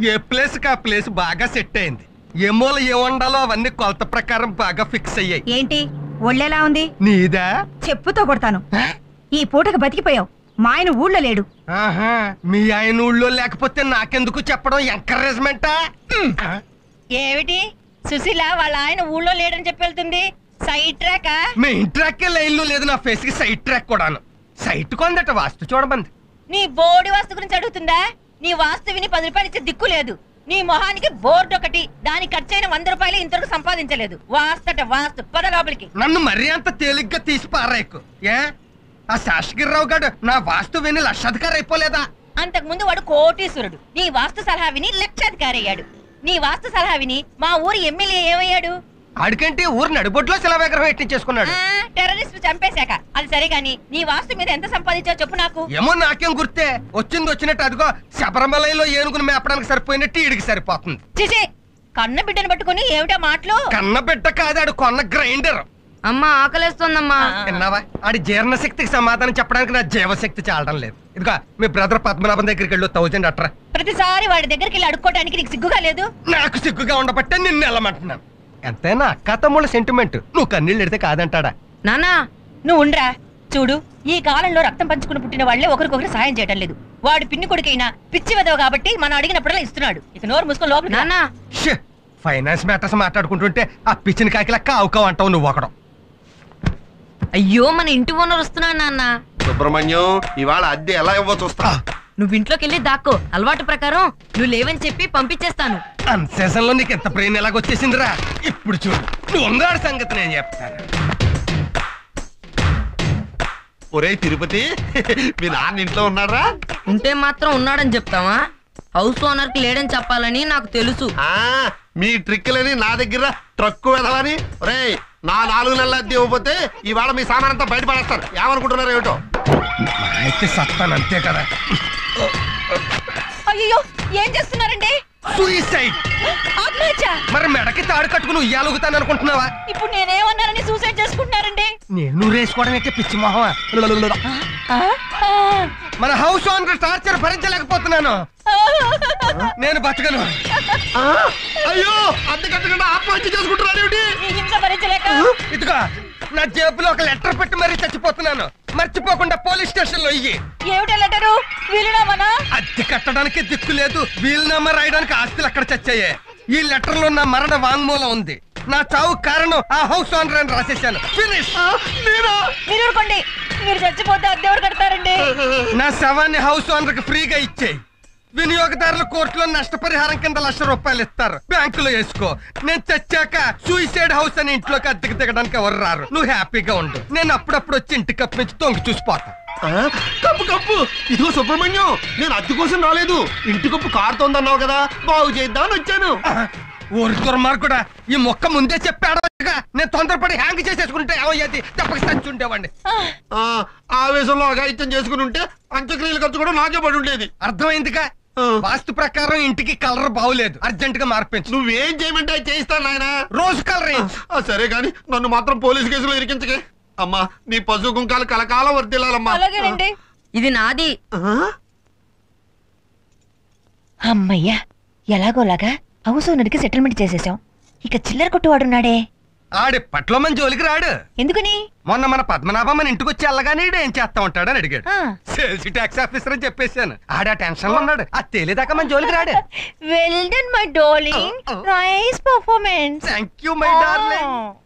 ఏ place కా place బాగా set అయింది. ఏ మూల ఏ వండాలో అవన్నీ కొలత ప్రకారం బాగా ఫిక్స్ అయ్యాయి. ఏంటి ఒళ్ళెలా ఉంది? నీదా? చెప్పుతో కొడతాను. ఈ పూటకు బతికిపోయావు. మా ఆయన ఊళ్ళో లేడు. ఆహా, మీ ఆయన ఊళ్ళో లేకపోతే నాకెందుకు చెప్పడం? ఎంకరేజ్మెంటా? ఏమిటి సుశీల వాళ్ళ ఆయన ఊళ్ళో లేడని చెప్పి వెళ్తుంది? Side track? మీ ఇంట్రాక్కే లైన్ లో లేదు, నా ఫేస్ కి సైడ్ ట్రాక్ కూడాను. సైట్ కొందట వాస్తు చూడమంది. నీ బోర్డు వాస్తు గురించి అడుగుతుందా? నీ వాస్తు విని 10 రూపాయలు ఇచ్చే దిక్కు లేదు. నీ మొహానికి బోర్డు ఒకటి, దానికి ఖర్చైన 100 రూపాయలు ఇంతవరకు సంపాదించలేదు. వాస్తట వాస్తు, పద లోపలికి. నన్ను మరీ అంత తేలిగ్గా తీసి పారాయకు. ఏ ఆ శాసగిరిరావు గారు నా వాస్తు విని లక్షాధికారి అయిపోలేదా? అంతకు ముందు వాడు కోటీశ్వరుడు. నీ వాస్తు సలహా విని లక్షాధికారి అయ్యాడు. నీ వాస్తు సలహా విని మా ఊరి ఎమ్మెల్యే ఏమయ్యాడు? ఆడికంటే ఊరు నడిబొడ్లో శిలా విగ్రహం ఎట్టించేసుకున్నాడు. టెర్రరిస్ట్ చంపేశాక. అది సరే గాని నీ వాస్తు మీద ఎంత సంపాదించావు చెప్పు నాకు. ఏమో నాకేం గుర్తే, వచ్చింది వచ్చినట్టు అదిగో శబరిమలలో ఏనుగును మేపడానికి సరిపోయినట్టు ఈడికి సరిపోతుంది. చిచి, కన్న బిడ్డను పట్టుకుని ఏమిటా మాటలు? కన్న బిడ్డ కాదాడు, కొన్న గ్రైండర్. అమ్మా ఆకలేస్తుందమ్మా. విన్నావా? ఆడి జీర్ణశక్తికి సమాధానం చెప్పడానికి నా జీవశక్తి చాలడం లేదు. ఇదిగో మీ బ్రదర్ పద్మనాభం దగ్గరికి వెళ్ళు, 1000 అట్రా. ప్రతిసారి వాడి దగ్గరికి వెళ్ళి అడుక్కోవడానికి నీకు సిగ్గుగా లేదు? నాకు సిగ్గుగా ఉండబట్టే నిన్ను వెళ్ళమంటున్నాను. ఎంతైనా అక్క తమ్ముళ్ళ సెంటిమెంట్. నువ్వు కన్నీళ్ళు ఎడితే కాదంటాడా? నానా నువ్వు ఉండ్రా. చూడు, ఈ కాలంలో రక్తం పంచుకుని పుట్టిన వాళ్లే ఒకరికొకరు సాయం చేయడం లేదు. వాడు పిన్ని కొడుకైనా పిచ్చి వెదవ కాబట్టి మనం అడిగినప్పుడల్లా ఇస్తున్నాడు. ఇక నోరు మూసుకొని లోపల. నానా ఫైనాన్స్ మ్యాటర్స్ మాట్లాడుకుంటుంటే ఆ పిచ్చిన కాకిలా కావుకావు అంటావు నువ్వు ఒకడు. అయ్యో మన ఇంటి ఓనర్ వస్తున్నాడు నాన్న. సుబ్రహ్మణ్యం, ఇవాళ అద్దె ఎలా ఇవ్వ చూస్తా. నువ్వు ఇంట్లోకి వెళ్ళి దాక్కో. అలవాటు ప్రకారం నువ్వు లేవని చెప్పి పంపించేస్తాను. అన్సేషన్ లో నీకు ఎంత బ్రెయిన్ ఎలాగొచ్చేసిందిరా? ఇప్పుడు చూడు, నువ్వు ఉంగాడి సంగతి నేను చెప్తాను. ఒరే తిరుపతి, మీ నాన్న ఇంట్లో ఉన్నారా? ఉంటే మాత్రం ఉన్నాడని చెప్తావా? హౌస్ ఓనర్ కి లేడని చెప్పాలని నాకు తెలుసు. మీ ట్రిక్లని నా దగ్గర ట్రక్కు వెదవని. ఒరే, నా 4 నెలల అద్దె ఇవ్వకపోతే ఇవాళ మీ సామాన్ అంతా బయటపడేస్తారు. ఏమనుకుంటున్నారు ఏమిటో? అయితే సత్తాను అంతే కదా. అయ్యో, ఏం చేస్తున్నారండి? సూసైడ్. ఆత్మహత్య? మరి మెడకి తాడు కట్టుకుని ఉయ్యాలుగుతాను అనుకుంటున్నావా? ఇప్పుడు నేనేమన్నానని సూసైడ్ చేసుకుంటున్నారండి? నేను రేసుకోవడం అయితే పిచ్చి మొహమా? మన హౌస్ ఓనర్ టార్చర్ భరించలేకపోతున్నాను. నేను బతకను. అయ్యో, అద్దె కట్టకుండా ఆత్మహత్య చేసుకుంటున్నారు ఏమిటి? నీ హింస భరించలేక. ఇదిగో నా జేబులో ఒక లెటర్ పెట్టి మరీ చచ్చిపోతున్నాను. మర్చిపోకుండా పోలీస్ స్టేషన్ లో ఇయ్యి. ఏమిటా లెటరు? వీలునామానా? అద్దె కట్టడానికి దిక్కు లేదు, వీలునామా రాయడానికి ఆస్తులు అక్కడ చచ్చాయే. ఈ లెటర్ లో నా మరణ వాంగ్మూలం ఉంది. నా చావు కారణం ఆ హౌస్ ఓనర్ అని రాసేసాను. ఫినిష్. మీరు ఊరుకోండి. మీరు చచ్చిపోతే అద్దెవరు కడతారండి? నా శవాన్ని హౌస్ ఓనర్ కి ఫ్రీగా ఇచ్చేయి. వినియోగదారుల కోర్టులో నష్టపరిహారం కింద ₹1,00,000 ఇస్తారు. బ్యాంకులో వేసుకో. నేను చచ్చాక సూసైడ్ హౌస్ అని ఇంట్లోకి అద్దెకి దిగడానికి ఎవరు రారు. నువ్వు హ్యాపీగా ఉండు. నేను అప్పుడప్పుడు వచ్చి ఇంటి కప్పు నుంచి తొంగి చూసిపోతా. Cup cup. ఇదిగో సుబ్రహ్మణ్యం, నేను అద్దె కోసం రాలేదు. ఇంటి కప్పు కారుతోందన్నావు కదా, బాగు చేద్దామని వచ్చాను. ఊరి దుర్మార్గుడా, ఈ మొక్క ముందే చెప్పాడు. నేను తొందరపడి హ్యాంగ్ చేసేసుకుంటే ఏమయ్యేది? తప్పక చచ్చి ఉండేవాడిని. ఆవేశంలో అఘాయిత్యం చేసుకుని ఉంటే అంత్యక్రియలు ఖర్చు కూడా నాకే పడి ఉండేది. అర్థమైందిగా? వాస్తు ప్రకారం ఇంటికి కలర్ బాగులేదు, అర్జెంట్ గా మార్పించు. నువ్వేం చేయమంటే చేయిస్తాను నాయన. రోజు కలర్. సరే గాని నన్ను మాత్రం పోలీసు కేసులో ఇరికించకే. అమ్మా, నీ పశు కుంకాలు కలకాలం వర్దిల్లాలమ్మా. అలాగేనండి. ఇది నాది. అమ్మయ్యా, ఎలాగోలాగా హౌస్ ఓనర్కి సెటిల్మెంట్ చేసేసాం. ఇక చిల్లర కొట్టువాడున్నాడే, ఆడిప్పట్లో మన జోలికి రాడు. ఎందుకని? మొన్న మన పద్మనాభం మన ఇంటికి వచ్చి వెళ్ళగానే ఏం చేస్తా ఉంటాడని అడిగాడు. ఆ. సేల్స్ ట్యాక్స్ ఆఫీసర్ అని చెప్పేశాను. ఆడ టెన్షన్ లో ఉన్నాడు. అది తేలేదాకా మన జోలికి రాడు. Well done my darling. Nice performance. Thank you my darling.